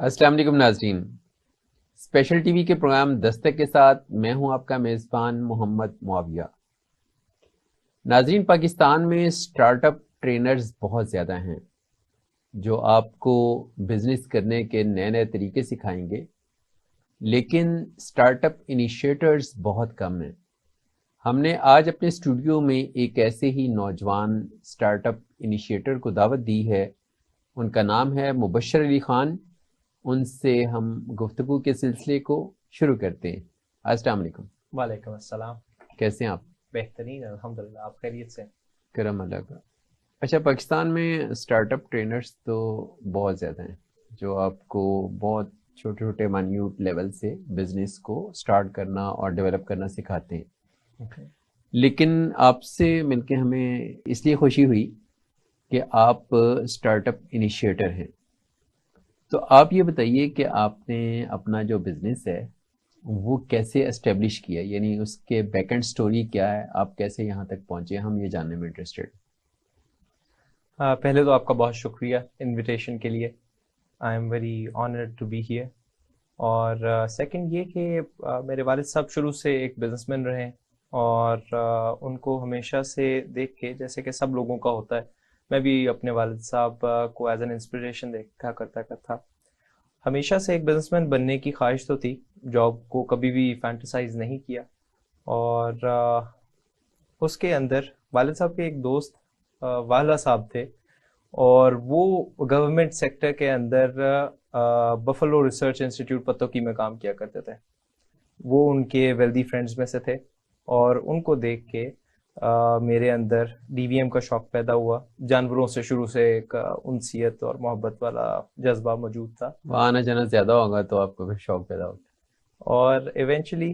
السلام علیکم ناظرین، اسپیشل ٹی وی کے پروگرام دستک کے ساتھ میں ہوں آپ کا میزبان محمد معاویہ۔ ناظرین، پاکستان میں اسٹارٹ اپ ٹرینرز بہت زیادہ ہیں جو آپ کو بزنس کرنے کے نئے نئے طریقے سکھائیں گے، لیکن اسٹارٹ اپ انیشیٹرز بہت کم ہیں۔ ہم نے آج اپنے اسٹوڈیو میں ایک ایسے ہی نوجوان اسٹارٹ اپ انیشیٹر کو دعوت دی ہے۔ ان کا نام ہے مبشر علی خان۔ ان سے ہم گفتگو کے سلسلے کو شروع کرتے ہیں۔ السلام علیکم۔ وعلیکم السلام۔ کیسے ہیں آپ؟ بہترین الحمدللہ، آپ خیریت سے؟ کرم اللہ کا۔ اچھا، پاکستان میں اسٹارٹ اپ ٹرینرز تو بہت زیادہ ہیں جو آپ کو بہت چھوٹے چھوٹے مائنیوٹ لیول سے بزنس کو اسٹارٹ کرنا اور ڈیولپ کرنا سکھاتے ہیں، لیکن آپ سے مل کے ہمیں اس لیے خوشی ہوئی کہ آپ اسٹارٹ اپ انیشیٹر ہیں۔ تو آپ یہ بتائیے کہ آپ نے اپنا جو بزنس ہے وہ کیسے اسٹیبلش کیا، یعنی اس کے بیک اینڈ سٹوری کیا ہے، آپ کیسے یہاں تک پہنچے، ہم یہ جاننے میں انٹرسٹڈ۔ پہلے تو آپ کا بہت شکریہ انویٹیشن کے لیے، I am very honoured to be here. اور سیکنڈ یہ کہ میرے والد صاحب شروع سے ایک بزنس مین رہے ہیں، اور ان کو ہمیشہ سے دیکھ کے، جیسے کہ سب لوگوں کا ہوتا ہے، میں بھی اپنے والد صاحب کو ایز این انسپریشن دیکھا کرتا تھا۔ ہمیشہ سے ایک بزنس مین بننے کی خواہش تو تھی، جاب کو کبھی بھی فینٹیسائز نہیں کیا۔ اور اس کے اندر والد صاحب کے ایک دوست والا صاحب تھے، اور وہ گورنمنٹ سیکٹر کے اندر بفلو ریسرچ انسٹیٹیوٹ پتوکی میں کام کیا کرتے تھے۔ وہ ان کے ویلدی فرینڈز میں سے تھے، اور ان کو دیکھ کے میرے اندر ڈی وی ایم کا شوق پیدا ہوا۔ جانوروں سے شروع سے ایک انسیت اور محبت والا جذبہ موجود تھا۔ وہاں آنا جانا زیادہ ہوگا تو آپ کو پھر شوق پیدا ہوگا۔ اور ایونچولی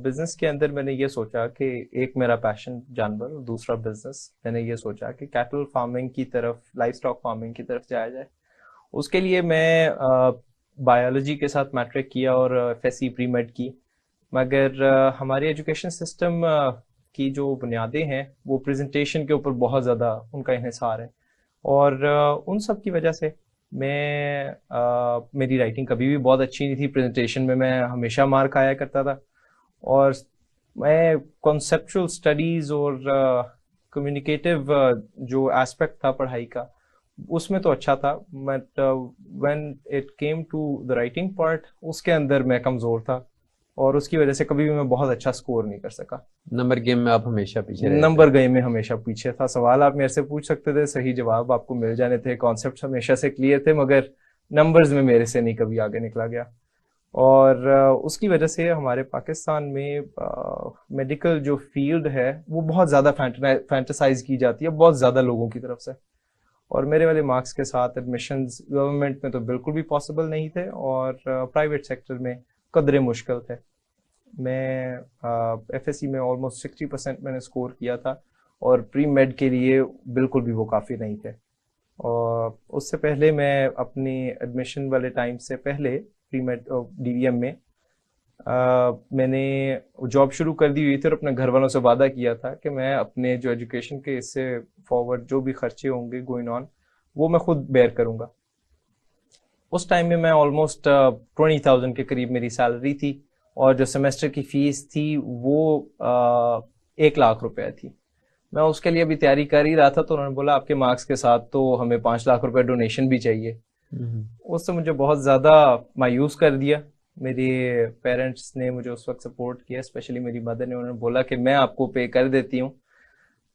بزنس کے اندر میں نے یہ سوچا کہ ایک میرا پیشن جانور اور دوسرا بزنس، میں نے یہ سوچا کہ کیٹل فارمنگ کی طرف، لائف اسٹاک فارمنگ کی طرف جایا جائے۔ اس کے لیے میں بایولوجی کے ساتھ میٹرک کیا اور ایف ایس سی پری میڈ کی، مگر ہمارے ایجوکیشن سسٹم کی جو بنیادیں ہیں وہ پریزنٹیشن کے اوپر بہت زیادہ ان کا انحصار ہے، اور ان سب کی وجہ سے میری رائٹنگ کبھی بھی بہت اچھی نہیں تھی۔ پریزنٹیشن میں ہمیشہ مار کھایا کرتا تھا، اور میں کنسیپچول اسٹڈیز اور کمیونیکیٹو جو ایسپیکٹ تھا پڑھائی کا، اس میں تو اچھا تھا، but when it came to the writing part, اس کے اندر میں کمزور تھا، اور اس کی وجہ سے کبھی بھی میں بہت اچھا سکور نہیں کر سکا۔ نمبر گیم میں آپ ہمیشہ پیچھے رہے؟ نمبر گیم میں ہمیشہ پیچھے تھا۔ سوال آپ میرے سے پوچھ سکتے تھے، صحیح جواب آپ کو مل جانے تھے، کانسیپٹس ہمیشہ سے کلیئر تھے، مگر نمبرز میں میرے سے نہیں کبھی آگے نکلا گیا۔ اور اس کی وجہ سے ہمارے پاکستان میں میڈیکل جو فیلڈ ہے وہ بہت زیادہ فینٹیسائز کی جاتی ہے بہت زیادہ لوگوں کی طرف سے، اور میرے والے مارکس کے ساتھ ایڈمیشنز گورنمنٹ میں تو بالکل بھی پاسبل نہیں تھے، اور پرائیویٹ سیکٹر میں قدرے مشکل تھے۔ میں ایف ایس سی میں آلموسٹ 60% میں نے اسکور کیا تھا، اور پری میڈ کے لیے بالکل بھی وہ کافی نہیں تھے۔ اور اس سے پہلے میں اپنی ایڈمیشن والے ٹائم سے پہلے پری میڈ ڈی وی ایم میں نے جاب شروع کر دی ہوئی تھی، اور اپنے گھر والوں سے وعدہ کیا تھا کہ میں اپنے جو ایجوکیشن کے اس سے فارورڈ جو بھی خرچے ہوں گے گوئنگ آن، وہ میں خود بیئر کروں گا۔ اس ٹائم میں آلموسٹ 20,000 کے قریب میری سیلری تھی، اور جو سیمسٹر کی فیس تھی وہ 1,00,000 روپے تھی۔ میں اس کے لیے ابھی تیاری کر ہی رہا تھا، تو انہوں نے بولا آپ کے مارکس کے ساتھ تو ہمیں 5,00,000 روپے ڈونیشن بھی چاہیے۔ اس سے مجھے بہت زیادہ مایوس کر دیا۔ میرے پیرنٹس نے مجھے اس وقت سپورٹ کیا، اسپیشلی میری مدر نے، انہوں نے بولا کہ میں آپ کو پے کر دیتی ہوں،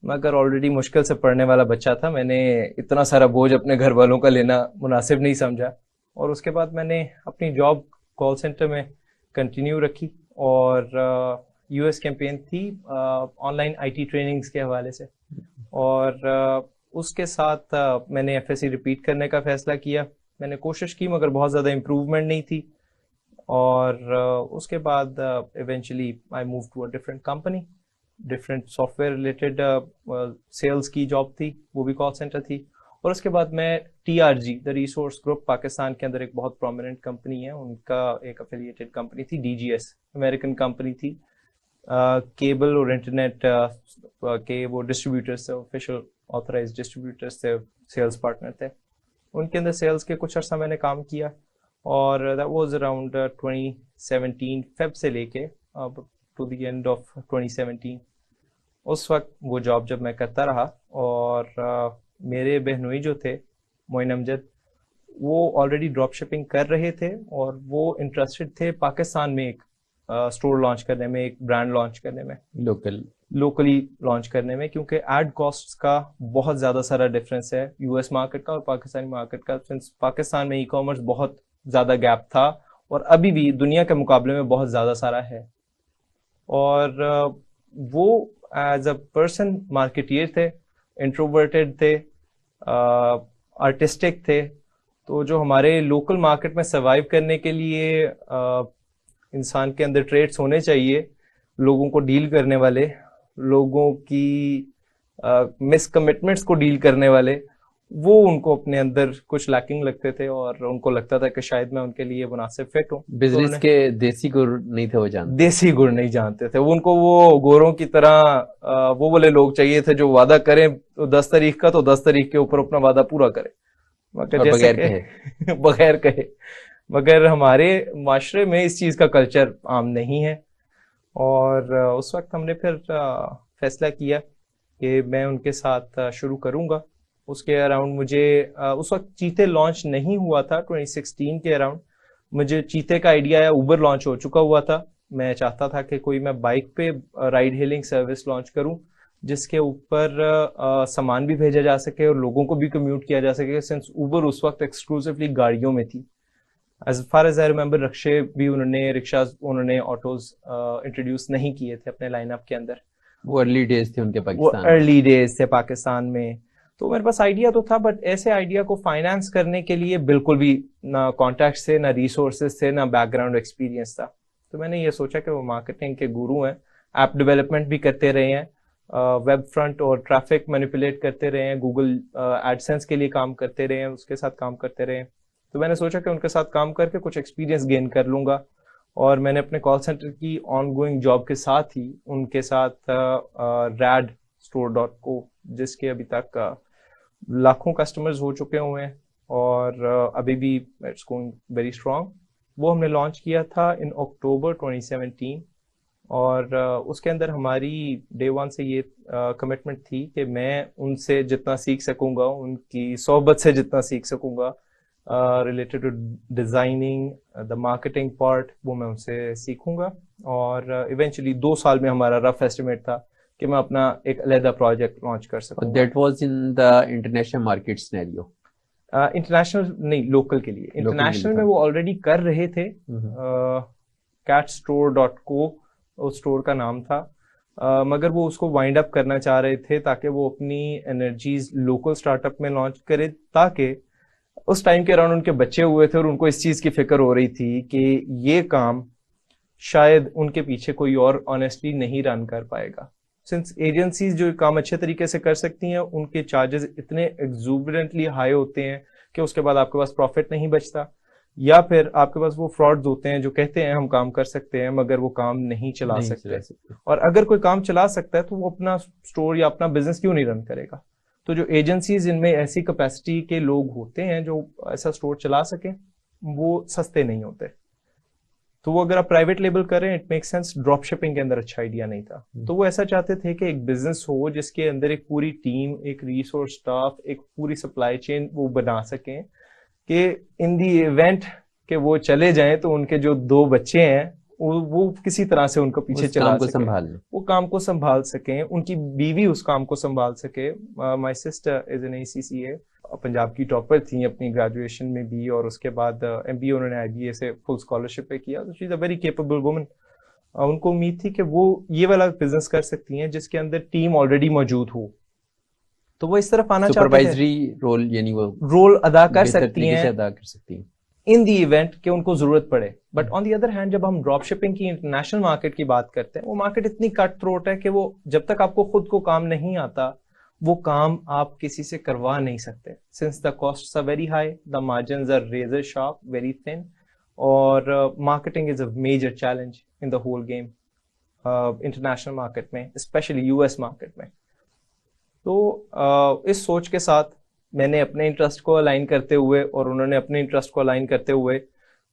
مگر آلریڈی مشکل سے پڑھنے والا بچہ تھا، میں نے اتنا سارا بوجھ اپنے گھر والوں کا لینا مناسب نہیں سمجھا۔ اور اس کے بعد میں نے اپنی جاب کال سینٹر میں کنٹینیو رکھی، اور یو ایس کیمپین تھی on line I T trainings کے حوالے سے، اور اس کے ساتھ میں نے ایف ایس سی ریپیٹ کرنے کا فیصلہ کیا۔ میں نے کوشش کی، مگر بہت زیادہ امپروومنٹ نہیں تھی، اور اس کے بعد eventually I move to a different company, different software related sales کی جاب تھی، وہ بھی کال سینٹر تھی۔ اور اس کے بعد میں T R G the resource group, Pakistan کے اندر ایک بہت پرومیننٹ کمپنی ہے، ان کا ایک افیلیٹڈ کمپنی تھی D G S, American company تھی، کیبل اور انٹرنیٹ کے وہ ڈسٹریبیوٹرس تھے، آفیشیل آتھرائز ڈسٹریبیوٹرس تھے، سیلز پارٹنر تھے۔ ان کے اندر سیلز کے کچھ عرصہ میں نے کام کیا، اور that was around 2017 فیب سے لے کے to the end of 2017. اس وقت وہ جاب جب میں کرتا رہا اور میرے بہنوئی جو تھے معین امجد وہ آلریڈی ڈراپ شپنگ کر رہے تھے اور وہ انٹرسٹڈ تھے پاکستان میں ایک اسٹور لانچ کرنے میں, ایک برانڈ لانچ کرنے میں, لوکلی لانچ کرنے میں, کیونکہ ایڈ کاسٹ کا بہت زیادہ سارا ڈفرینس ہے یو ایس مارکیٹ کا اور پاکستانی مارکیٹ کا. سنس پاکستان میں ای کامرس بہت زیادہ گیپ تھا اور ابھی بھی دنیا کے مقابلے میں بہت زیادہ سارا ہے. اور وہ ایز اے پرسن مارکیٹیر تھے, انٹروورٹیڈ تھے, آرٹسٹک تھے, تو جو ہمارے لوکل مارکیٹ میں سروائیو کرنے کے لیے انسان کے اندر ٹریٹس ہونے چاہیے, لوگوں کو ڈیل کرنے والے, لوگوں کی مس کمٹمنٹس کو ڈیل کرنے والے, وہ ان کو اپنے اندر کچھ لیکنگ لگتے تھے اور ان کو لگتا تھا کہ شاید میں ان کے لیے مناسب فٹ ہوں. بزنس کے دیسی گر نہیں تھے وہ جانتے, دیسی گر نہیں جانتے تھے وہ. ان کو وہ گوروں کی طرح وہ والے لوگ چاہیے تھے جو وعدہ کریں 10 تاریخ کا تو 10 تاریخ کے اوپر اپنا وعدہ پورا کرے بغیر کہے. مگر ہمارے معاشرے میں اس چیز کا کلچر عام نہیں ہے. اور اس وقت ہم نے پھر فیصلہ کیا کہ میں ان کے ساتھ شروع کروں گا. اس کے اراؤنڈ مجھے اس وقت چیتے لانچ نہیں ہوا تھا, 2016 کے اراؤنڈ مجھے چیتے کا آئیڈیا آیا. اوبر لانچ ہو چکا ہوا تھا. میں چاہتا تھا کہ کوئی میں بائک پہ رائڈ ہیلنگ سروس لانچ کروں جس کے اوپر سامان بھی بھیجا جا سکے اور لوگوں کو بھی کمیوٹ کیا جا سکے, سنس اوبر اس وقت ایکسکلوسیولی گاڑیوں میں تھی. As far as I remember رکشے بھی رکشاز انہوں نے آٹوز انٹروڈیوس نہیں کیے تھے اپنے لائن اپ کے اندر. وہ ارلی ڈیز تھے ان کے پاکستان, وہ ارلی ڈیز تھے پاکستان میں. تو میرے پاس آئیڈیا تو تھا, بٹ ایسے آئیڈیا کو فائنانس کرنے کے لیے بالکل بھی نہ کانٹیکٹس تھے, نہ ریسورسز تھے, نہ بیک گراؤنڈ ایکسپیرینس تھا. تو میں نے یہ سوچا کہ وہ مارکیٹنگ کے گورو ہیں, ایپ ڈیولپمنٹ بھی کرتے رہے ہیں, ویب فرنٹ اور ٹریفک مینیپولیٹ کرتے رہے ہیں, گوگل ایڈسنس کے لیے کام کرتے رہے ہیں, اس کے ساتھ کام کرتے رہے ہیں. تو میں نے سوچا کہ ان کے ساتھ کام کر کے کچھ ایکسپیرینس گین کر لوں گا. اور میں نے اپنے کال سینٹر کی آن گوئنگ جاب کے ساتھ ہی ان کے ساتھ rad.store.co جس کے ابھی تک لاکھوں کسٹمرز ہو چکے ہوئے ہیں اور ابھی بھی اٹس گوئنگ ویری اسٹرانگ, وہ ہم نے لانچ کیا تھا ان اکتوبر 2017. اور اس کے اندر ہماری ڈے ون سے یہ کمٹمنٹ تھی کہ میں ان سے جتنا سیکھ سکوں گا, ان کی صحبت سے جتنا سیکھ سکوں گا related to designing, the marketing part, وہ میں ان سے سیکھوں گا. اور ایونچولی 2 سال میں ہمارا رف ایسٹیمیٹ تھا کہ میں اپنا ایک علیحدہ پروجیکٹ لانچ کر سکوں. That was in the international market scenario. International نہیں, لوکل کے لیے. انٹرنیشنل میں وہ آلریڈی کر رہے تھے, catstore.co اس اسٹور کا نام تھا, مگر وہ اس کو وائنڈ اپ کرنا چاہ رہے تھے تاکہ وہ اپنی انرجیز لوکل اسٹارٹ اپ میں لانچ کرے, تاکہ اس ٹائم کے اراؤنڈ ان کے بچے ہوئے تھے اور ان کو اس چیز کی فکر ہو رہی تھی کہ یہ کام شاید ان کے پیچھے کوئی اور آنیسٹلی نہیں رن کر پائے گا. سنس ایجنسیز جو کام اچھے طریقے سے کر سکتی ہیں ان کے چارجز اتنے ایگزوبرنٹلی ہائی ہوتے ہیں کہ اس کے بعد آپ کے پاس پروفٹ نہیں بچتا, یا پھر آپ کے پاس وہ فراڈز ہوتے ہیں جو کہتے ہیں ہم کام کر سکتے ہیں مگر وہ کام نہیں چلا سکتے. اور اگر کوئی کام چلا سکتا ہے تو وہ اپنا اسٹور یا اپنا بزنس کیوں نہیں رن کرے گا. تو جو ایجنسیز ان میں ایسی کیپیسٹی کے لوگ ہوتے ہیں جو ایسا اسٹور چلا سکیں, وہ سستے نہیں ہوتے. تو وہ اگر آپ پرائیویٹ لیبل کریں it make sense. Drop shipping کے اندر اچھا آئیڈیا نہیں تھا. تو وہ ایسا چاہتے تھے کہ ایک بزنس ہو جس کے اندر ایک پوری ٹیم, ایک ریسورس اسٹاف, ایک پوری سپلائی چین وہ بنا سکیں کہ ان دی ایونٹ کہ وہ چلے جائیں تو ان کے جو 2 بچے ہیں وہ کسی طرح سے ان کو پیچھے چلا سکیں, وہ کام کو سنبھال سکیں, ان کی بیوی اس کام کو سنبھال سکے. My sister is an ACCA, Punjab کی ٹاپر تھیں اپنی گریجویشن میں بھی, اور اس کے بعد MBA انہوں نے IBA سے فل اسکالرشپ پہ کیا. شی از اے ویری کیپیبل وومن. ان کو امید تھی کہ وہ یہ والا بزنس کر سکتی ہیں جس کے اندر ٹیم آلریڈی موجود ہو. تو وہ اس طرف آنا چاہتے ہیں, سپروائزری رول یعنی وہ رول ادا کر سکتی ہیں ان دی ایونٹ کہ ان کو ضرورت پڑے. But on the other hand جب ہم ڈراپ شپنگ کی انٹرنیشنل مارکیٹ کی بات کرتے ہیں, وہ مارکیٹ اتنی کٹ تھروٹ ہے کہ وہ جب تک آپ کو خود کو کام نہیں آتا وہ کام آپ کسی سے کروا نہیں سکتے. Since the costs are very high, the margins are razor sharp, very thin, اور marketing is a major challenge in the whole game international market میں, اسپیشلی US مارکیٹ میں. تو اس سوچ کے ساتھ میں نے اپنے انٹرسٹ کو الائن کرتے ہوئے اور انہوں نے اپنے انٹرسٹ کو الائن کرتے ہوئے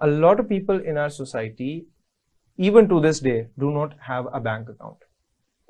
A lot of people in our society, even to this day, do not have a bank account.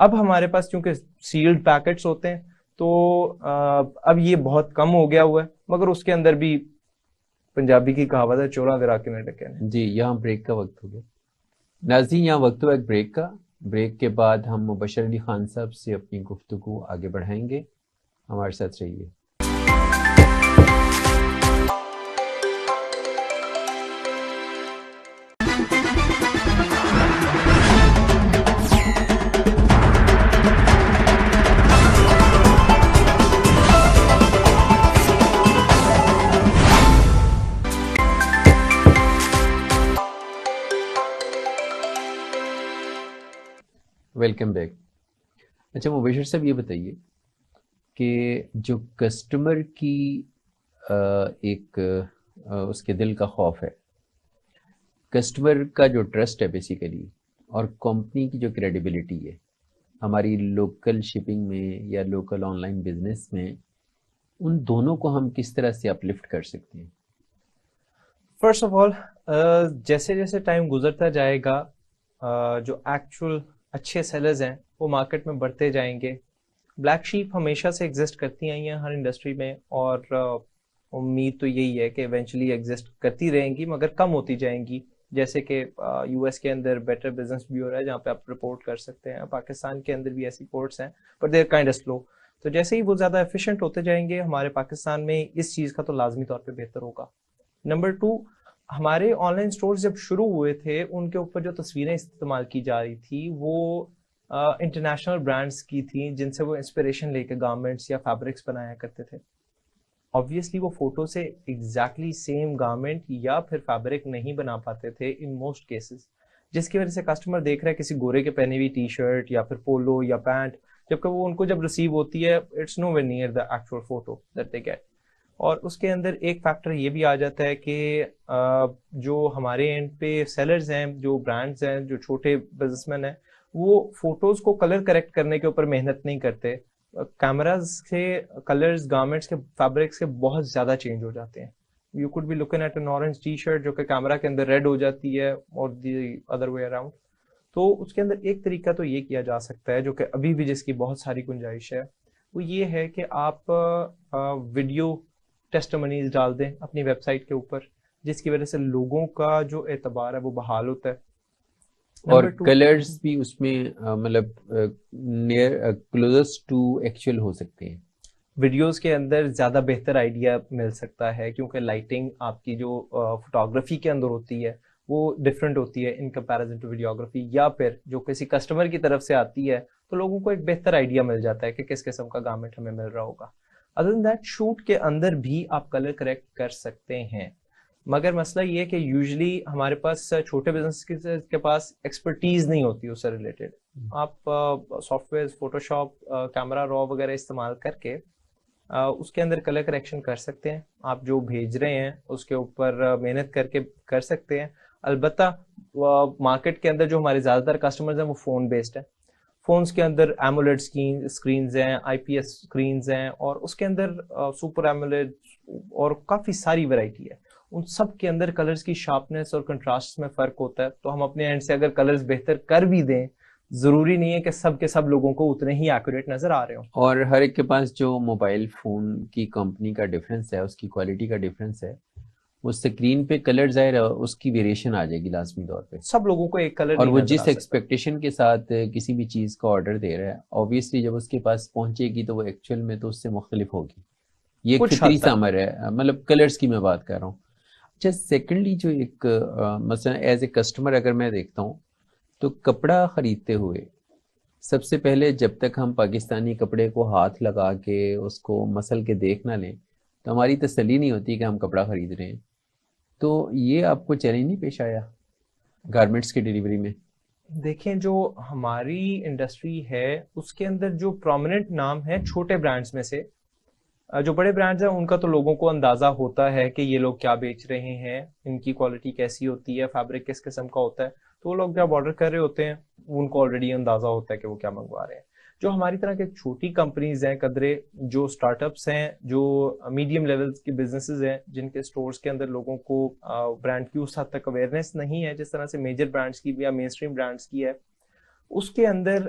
اب ہمارے پاس چونکہ سیلڈ پیکٹس ہوتے ہیں تو اب یہ بہت کم ہو گیا ہوا ہے, مگر اس کے اندر بھی پنجابی کی کہاوت ہے چوراں دے راکے نہ ڈکے نے. جی یہاں بریک کا وقت ہو گیا. ناظرین یہاں وقت ہوا ایک بریک کا. بریک کے بعد ہم مبشر علی خان صاحب سے اپنی گفتگو آگے بڑھائیں گے. ہمارے ساتھ رہیے. Welcome back. اچھا مبشر صاحب یہ بتائیے کہ جو کسٹمر کی ایک اس کے دل کا خوف ہے, کسٹمر کا جو ٹرسٹ ہے بیسیکلی, اور کمپنی کی جو کریڈیبلٹی ہے ہماری لوکل شپنگ میں یا لوکل آن لائن بزنس میں, ان دونوں کو ہم کس طرح سے اپلفٹ کر سکتے ہیں؟ فرسٹ آف آل جیسے جیسے ٹائم گزرتا جائے گا جو ایکچوئل اچھے سیلرز ہیں وہ مارکیٹ میں بڑھتے جائیں گے. بلیک شیپ ہمیشہ سے ایگزسٹ کرتی آئی ہیں ہر انڈسٹری میں, اور امید تو یہی ہے کہ ایونچولی ایگزسٹ کرتی رہیں گی مگر کم ہوتی جائیں گی. جیسے کہ یو ایس کے اندر بیٹر بزنس بیورو ہے جہاں پہ آپ رپورٹ کر سکتے ہیں, پاکستان کے اندر بھی ایسی کورٹس ہیں but they are kind of slow. تو جیسے ہی وہ زیادہ ایفیشینٹ ہوتے جائیں گے ہمارے پاکستان میں اس چیز کا تو لازمی طور پہ بہتر ہوگا. نمبر 2, ہمارے آن لائن اسٹورز جب شروع ہوئے تھے ان کے اوپر جو تصویریں استعمال کی جا رہی تھی وہ انٹرنیشنل برانڈس کی تھیں جن سے وہ انسپریشن لے کے گارمنٹس یا فیبرکس بنایا کرتے تھے. آبویسلی وہ فوٹو سے ایگزیکٹلی سیم گارمنٹ یا پھر فیبرک نہیں بنا پاتے تھے ان موسٹ کیسز, جس کی وجہ سے کسٹمر دیکھ رہا ہے کسی گورے کے پہنے ہوئی ٹی شرٹ یا پھر پولو یا پینٹ, جبکہ وہ ان کو جب ریسیو ہوتی ہے it's nowhere near the actual photo that they get. اور اس کے اندر ایک فیکٹر یہ بھی آ جاتا ہے کہ جو ہمارے اینڈ پہ سیلرز ہیں, جو برانڈز ہیں, جو چھوٹے بزنس مین ہیں, وہ فوٹوز کو کلر کریکٹ کرنے کے اوپر محنت نہیں کرتے. کیمراز کے کلرز گارمنٹس کے فیبرکس کے بہت زیادہ چینج ہو جاتے ہیں. You could be looking at an orange T shirt جو کہ کیمرا کے اندر ریڈ ہو جاتی ہے اور دی ادر وے اراؤنڈ. تو اس کے اندر ایک طریقہ تو یہ کیا جا سکتا ہے جو کہ ابھی بھی جس کی بہت ساری گنجائش ہے, وہ یہ ہے کہ آپ ویڈیو ٹیسٹمنیز ڈال دیں اپنی ویب سائٹ کے اوپر, جس کی وجہ سے لوگوں کا جو اعتبار ہے وہ بحال ہوتا ہے. اور کلرز بھی اس میں مطلب نیئر کلوزسٹ ٹو ایکچوئل ہو سکتے ہیں. ویڈیوز کے اندر زیادہ بہتر آئیڈیا مل سکتا ہے کیونکہ لائٹنگ آپ کی جو فوٹوگرافی کے اندر ہوتی ہے وہ ڈفرینٹ ہوتی ہے ان کمپیریزن ٹو ویڈیوگرافی, یا پھر جو کسی کسٹمر کی طرف سے آتی ہے تو لوگوں کو ایک بہتر آئیڈیا مل جاتا ہے کہ کس قسم کا گارمنٹ ہمیں مل رہا ہوگا. ادر دین دیٹ شوٹ کے اندر بھی آپ کلر کریکٹ کر سکتے ہیں, مگر مسئلہ یہ ہے کہ یوزلی ہمارے پاس چھوٹے بزنس کے پاس ایکسپرٹیز نہیں ہوتی اس سے ریلیٹڈ. آپ soft where photo shop, camera را وغیرہ استعمال کر کے اس کے اندر کلر کریکشن کر سکتے ہیں. آپ جو بھیج رہے ہیں اس کے اوپر محنت کر کے کر سکتے ہیں. البتہ مارکیٹ کے اندر جو ہمارے زیادہ تر کسٹمرز ہیں وہ فون بیسڈ ہیں. فونز کے اندر ایمولیڈ اسکرینز ہیں, آئی پی ایس اسکرینز ہیں, اور اس کے اندر سپر ایمولیڈ اور کافی ساری ورائٹی ہے. ان سب کے اندر کلرز کی شارپنیس اور کنٹراسٹ میں فرق ہوتا ہے. تو ہم اپنے اینڈ سے اگر کلرز بہتر کر بھی دیں, ضروری نہیں ہے کہ سب کے سب لوگوں کو اتنے ہی ایکوریٹ نظر آ رہے ہوں. اور ہر ایک کے پاس جو موبائل فون کی کمپنی کا ڈفرینس ہے, اس کی کوالٹی کا ڈفرینس ہے, وہ اسکرین پہ کلر ظاہر ہے اس کی ویریشن آ جائے گی لازمی طور پہ. سب لوگوں کو ایک کلر, اور وہ جس ایکسپیکٹیشن کے ساتھ کسی بھی چیز کا آرڈر دے رہا ہے, آبویسلی جب اس کے پاس پہنچے گی تو وہ ایکچوئل میں تو اس سے مختلف ہوگی. یہ ایک فطری سا امر ہے, مطلب کلرز کی میں بات کر رہا ہوں. اچھا سیکنڈلی جو ایک مثلا ایز اے کسٹمر اگر میں دیکھتا ہوں تو کپڑا خریدتے ہوئے سب سے پہلے جب تک ہم پاکستانی کپڑے کو ہاتھ لگا کے اس کو مسل کے دیکھ نہ لیں تو ہماری تسلی نہیں ہوتی کہ ہم کپڑا خرید رہے ہیں. تو یہ آپ کو چیلنج نہیں پیش آیا گارمنٹس کی ڈیلیوری میں؟ دیکھیں جو ہماری انڈسٹری ہے اس کے اندر جو پرومیننٹ نام ہے چھوٹے برانڈز میں سے, جو بڑے برانڈز ہیں ان کا تو لوگوں کو اندازہ ہوتا ہے کہ یہ لوگ کیا بیچ رہے ہیں, ان کی کوالٹی کیسی ہوتی ہے, فیبرک کس قسم کا ہوتا ہے. تو وہ لوگ جب آرڈر کر رہے ہوتے ہیں ان کو آلریڈی اندازہ ہوتا ہے کہ وہ کیا منگوا رہے ہیں. جو ہماری طرح کے چھوٹی کمپنیز ہیں قدرے, جو اسٹارٹ اپس ہیں, جو میڈیم لیول کی بزنسز ہیں, جن کے اسٹورز کے اندر لوگوں کو برانڈ کی اس حد تک اویئرنیس نہیں ہے جس طرح سے میجر برانڈس کی یا مین اسٹریم برانڈس کی ہے, اس کے اندر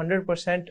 100%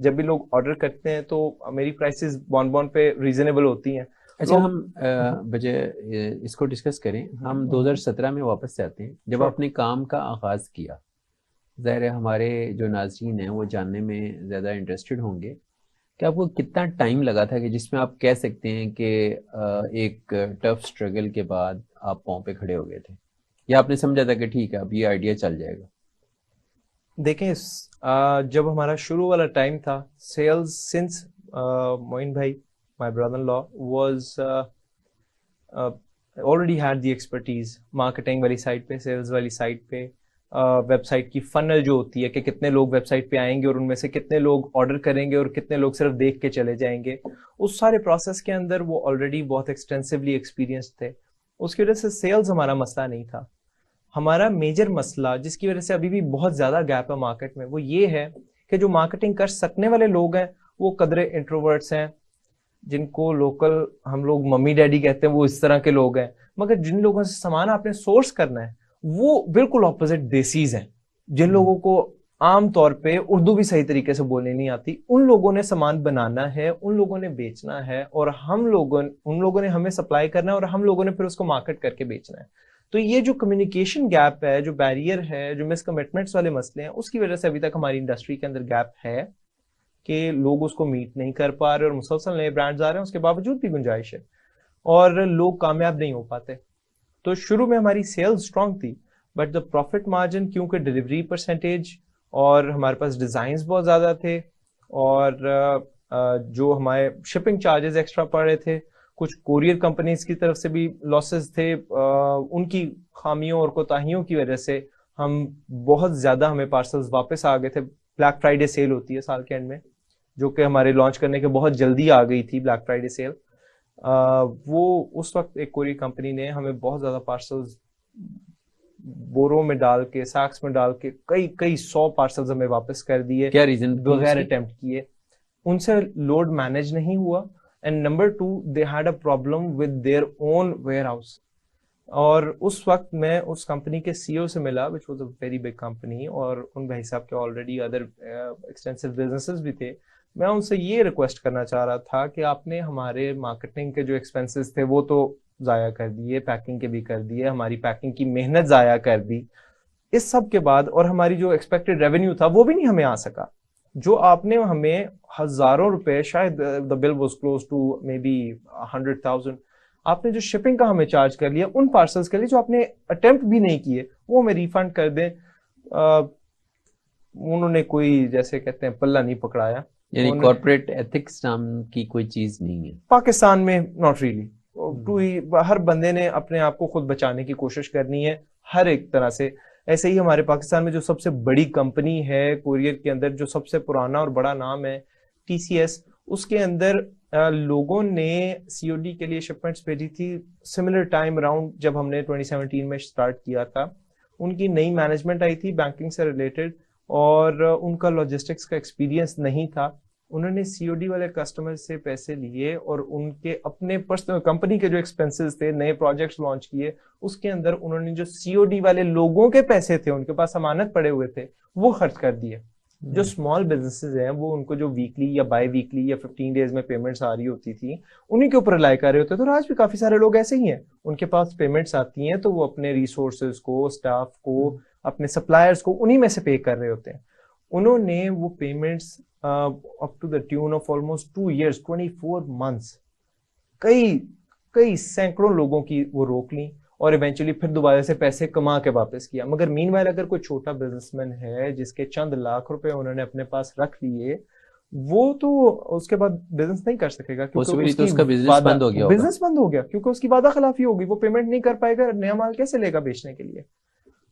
جب بھی لوگ آرڈر کرتے ہیں تو میری پرائسز بون پہ ریزنیبل ہوتی ہیں. اچھا ہم بجائے اس کو ڈسکس کریں, ہم 2017 میں واپس سے آتے ہیں جب آپ نے کام کا آغاز کیا. ظاہر ہے ہمارے جو ناظرین ہیں وہ جاننے میں زیادہ انٹرسٹڈ ہوں گے کہ آپ کو کتنا ٹائم لگا تھا کہ جس میں آپ کہہ سکتے ہیں کہ ایک ٹف اسٹرگل کے بعد آپ پاؤں پہ کھڑے ہو گئے تھے, یا آپ نے سمجھا تھا کہ ٹھیک ہے اب یہ آئیڈیا چل جائے گا؟ دیکھیں جب ہمارا شروع والا ٹائم تھا, سیلز سنس معین بھائی my brother-in-law was already had the expertise marketing والی سائٹ پہ, سیلز والی سائٹ پہ, ویب سائٹ کی فنل جو ہوتی ہے کہ کتنے لوگ ویب سائٹ پہ آئیں گے اور ان میں سے کتنے لوگ آرڈر کریں گے اور کتنے لوگ صرف دیکھ کے چلے جائیں گے, اس سارے پروسیس کے اندر وہ آلریڈی بہت ایکسٹینسولی ایکسپیرینس تھے. اس کی وجہ سے سیلز ہمارا مسئلہ نہیں تھا. ہمارا میجر مسئلہ جس کی وجہ سے ابھی بھی بہت زیادہ گیپ ہے مارکیٹ میں, وہ یہ ہے کہ جو مارکیٹنگ کر سکنے والے لوگ ہیں وہ قدرے انٹروورٹس ہیں, جن کو لوکل ہم لوگ ممی ڈیڈی کہتے ہیں, وہ اس طرح کے لوگ ہیں. مگر جن لوگوں سے سامان آپ نے سورس کرنا ہے وہ بالکل اپوزٹ دیسیز ہیں, جن لوگوں کو عام طور پہ اردو بھی صحیح طریقے سے بولنے نہیں آتی. ان لوگوں نے سامان بنانا ہے, ان لوگوں نے بیچنا ہے, اور ان لوگوں نے ہمیں سپلائی کرنا ہے, اور ہم لوگوں نے پھر اس کو مارکیٹ کر کے بیچنا ہے. تو یہ جو کمیونیکیشن گیپ ہے, جو بیریئر ہے, جو مس کمٹمنٹس والے مسئلے ہیں, اس کی وجہ سے ابھی تک ہماری انڈسٹری کے اندر گیپ ہے کہ لوگ اس کو میٹ نہیں کر پا رہے, اور مسلسل نئے برانڈز آ رہے ہیں, اس کے باوجود بھی گنجائش ہے اور لوگ کامیاب نہیں ہو پاتے. تو شروع میں ہماری سیلز اسٹرانگ تھی, بٹ دا پروفٹ مارجن کیونکہ ڈلیوری پرسنٹیج اور ہمارے پاس ڈیزائنز بہت زیادہ تھے, اور جو ہمارے شپنگ چارجز ایکسٹرا پڑ رہے تھے, کچھ کوریئر کمپنیز کی طرف سے بھی لاسز تھے, ان کی خامیوں اور کوتاہیوں کی وجہ سے ہم بہت زیادہ ہمیں پارسلز واپس آ گئے تھے. بلیک فرائیڈے سیل ہوتی ہے سال کے اینڈ میں, جو کہ ہمارے لانچ کرنے کے بہت جلدی آ گئی تھی بلیک فرائیڈے سیل. وہ اس وقت ایک کوریئر کمپنی نے ہمیں بہت زیادہ پارسلز بوروں میں ڈال کے, سیکس میں ڈال کے کئی 100 پارسلز ہمیں واپس کر دیے. کیا ریزن؟ بغیر اٹیمپٹ کیے. ان سے لوڈ مینج نہیں ہوا, and number 2 they had a problem with their own warehouse. اور اس وقت میں اس کمپنی کے سی او سے ملا, which was a very big company, اور ان بھائی صاحب کے آلریڈی ادر ایکسٹینسو بزنسز بھی تھے. میں ان سے یہ ریکویسٹ کرنا چاہ رہا تھا کہ آپ نے ہمارے مارکیٹنگ کے جو ایکسپینسز تھے وہ تو ضائع کر دیے, پیکنگ کے بھی کر دیے, ہماری پیکنگ کی محنت ضائع کر دی. اس سب کے بعد اور ہماری جو ایکسپیکٹڈ ریونیو تھا وہ بھی نہیں ہمیں آ سکا. جو آپ نے ہمیں ہزاروں روپے, شاید the bill was close to maybe 100,000, آپ نے جو شپنگ کا ہمیں چارج کر لیا ان پارسلز کے لیے جو آپ نے اٹیمپٹ بھی نہیں کیے, وہ ہمیں ریفنڈ کر دیں. انہوں نے کوئی جیسے کہتے ہیں پلہ نہیں پکڑایا. یعنی کارپوریٹ ایتھکس نام کی کوئی چیز نہیں ہے پاکستان میں, ناٹ ریلی. ہر بندے نے اپنے آپ کو خود بچانے کی کوشش کرنی ہے ہر ایک طرح سے. ایسے ہی ہمارے پاکستان میں جو سب سے بڑی کمپنی ہے کوریئر کے اندر, جو سب سے پرانا اور بڑا نام ہے TCS, اس کے اندر لوگوں نے سی او ڈی کے لیے شپمنٹس بھیجی تھی سملر ٹائم اراؤنڈ جب ہم نے 2017 میں اسٹارٹ کیا تھا. ان کی نئی مینجمنٹ آئی تھی بینکنگ سے ریلیٹڈ, اور ان کا لاجسٹکس کا ایکسپیرینس نہیں تھا. انہوں نے سی او ڈی والے کسٹمر سے پیسے لیے اور ان کے اپنے پرسنل کمپنی کے جو ایکسپینسز تھے, نئے پروجیکٹس لانچ کیے, اس کے اندر انہوں نے جو سی او ڈی والے لوگوں کے پیسے تھے, ان کے پاس امانت پڑے ہوئے تھے, وہ خرچ کر دیے. جو اسمال بزنسز ہیں وہ ان کو جو ویکلی یا بائی ویکلی یا 15 ڈیز میں پیمنٹس آ رہی ہوتی تھی, انہیں کے اوپر ریلائی کر رہے ہوتے تھے. اور آج بھی کافی سارے لوگ ایسے ہی ہیں, ان کے پاس پیمنٹس آتی ہیں تو وہ اپنے ریسورسز کو, اسٹاف کو, اپنے سپلائرز کو انہی میں سے پے کر رہے ہوتے ہیں. انہوں نے وہ payments up to the tune of almost 2 years, 24 months, کئی سینکڑوں لوگوں کی وہ روک لیں, اور ایونچولی پھر دوبارہ سے پیسے کما کے واپس کیا. مگر مین وائل اگر کوئی چھوٹا بزنس مین ہے جس کے چند لاکھ روپے انہوں نے اپنے پاس رکھ لیے, وہ تو اس کے بعد بزنس نہیں کر سکے گا, کیونکہ اس کا بزنس بند ہو گیا, کیونکہ اس کی وعدہ خلافی ہوگی. وہ پیمنٹ نہیں کر پائے گا, نیا مال کیسے لے گا بیچنے کے لیے؟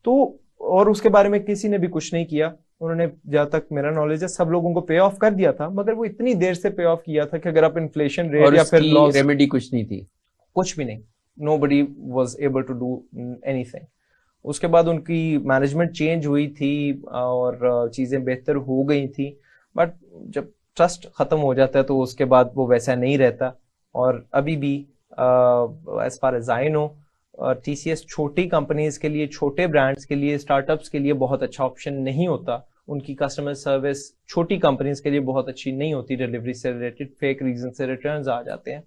تو اور اس کے بارے میں کسی نے بھی کچھ نہیں کیا. انہوں نے جہاں تک میرا نالج ہے سب لوگوں کو پے آف کر دیا تھا, مگر وہ اتنی دیر سے پے آف کیا تھا کہ اگر آپ انفلیشن ریٹ یا پھر لاس, ریمیڈی کچھ نہیں تھی, کچھ بھی نہیں. nobody was able to do anything. اس کے بعد ان کی مینجمنٹ چینج ہوئی تھی اور چیزیں بہتر ہو گئی تھی, بٹ جب ٹرسٹ ختم ہو جاتا ہے تو اس کے بعد وہ ویسا نہیں رہتا. اور ابھی بھی as far as I know TCS چھوٹی کمپنیز کے لیے, چھوٹے برانڈس کے لیے, اسٹارٹ اپس کے لیے بہت اچھا آپشن نہیں ہوتا. ان کی کسٹمر سروس چھوٹی کمپنیز کے لیے بہت اچھی نہیں ہوتی, ڈلیوری سے ریلیٹڈ فیک ریزن سے ریٹرنز آ جاتے ہیں,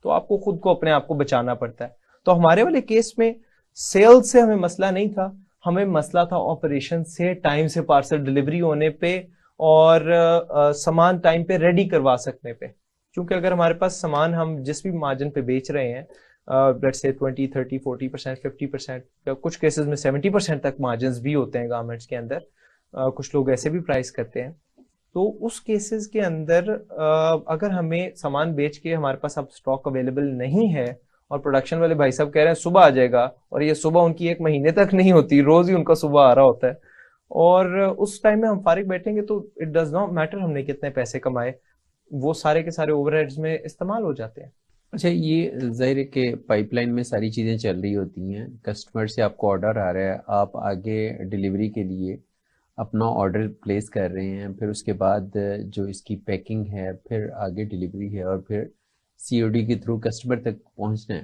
تو آپ کو خود کو اپنے آپ کو بچانا پڑتا ہے. تو ہمارے والے کیس میں سیل سے ہمیں مسئلہ نہیں تھا, ہمیں مسئلہ تھا آپریشن سے, ٹائم سے پارسل ڈلیوری ہونے پہ اور سامان ٹائم پہ ریڈی کروا سکنے پہ. کیونکہ اگر ہمارے پاس سامان ہم جس بھی مارجن پہ بیچ رہے ہیں, لیٹس سے 20, 30, 40%, 50%, کچھ کیسز میں 70% تک مارجنز بھی ہوتے ہیں گارمنٹس کے اندر, کچھ لوگ ایسے بھی پرائز کرتے ہیں. تو اس کیسز کے اندر اگر ہمیں سامان بیچ کے ہمارے پاس اب اسٹاک اویلیبل نہیں ہے اور پروڈکشن والے بھائی صاحب کہہ رہے ہیں صبح آ جائے گا, اور یہ صبح ان کی 1 مہینے تک نہیں ہوتی, روز ہی ان کا صبح آ رہا ہوتا ہے, اور اس ٹائم میں ہم فارغ بیٹھیں گے تو اٹ ڈز ناٹ میٹر ہم نے کتنے پیسے کمائے, وہ سارے کے سارے اوور ہیڈز میں استعمال ہو جاتے ہیں. اچھا, یہ ظاہر ہے کہ پائپ لائن میں ساری چیزیں چل رہی ہوتی ہیں, کسٹمر سے آپ کو آرڈر آ رہا ہے, آپ آگے ڈلیوری کے لیے اپنا آرڈر پلیس کر رہے ہیں, پھر اس کے بعد جو اس کی پیکنگ ہے, پھر آگے ڈلیوری ہے, اور پھر COD کے تھرو کسٹمر تک پہنچنا ہے.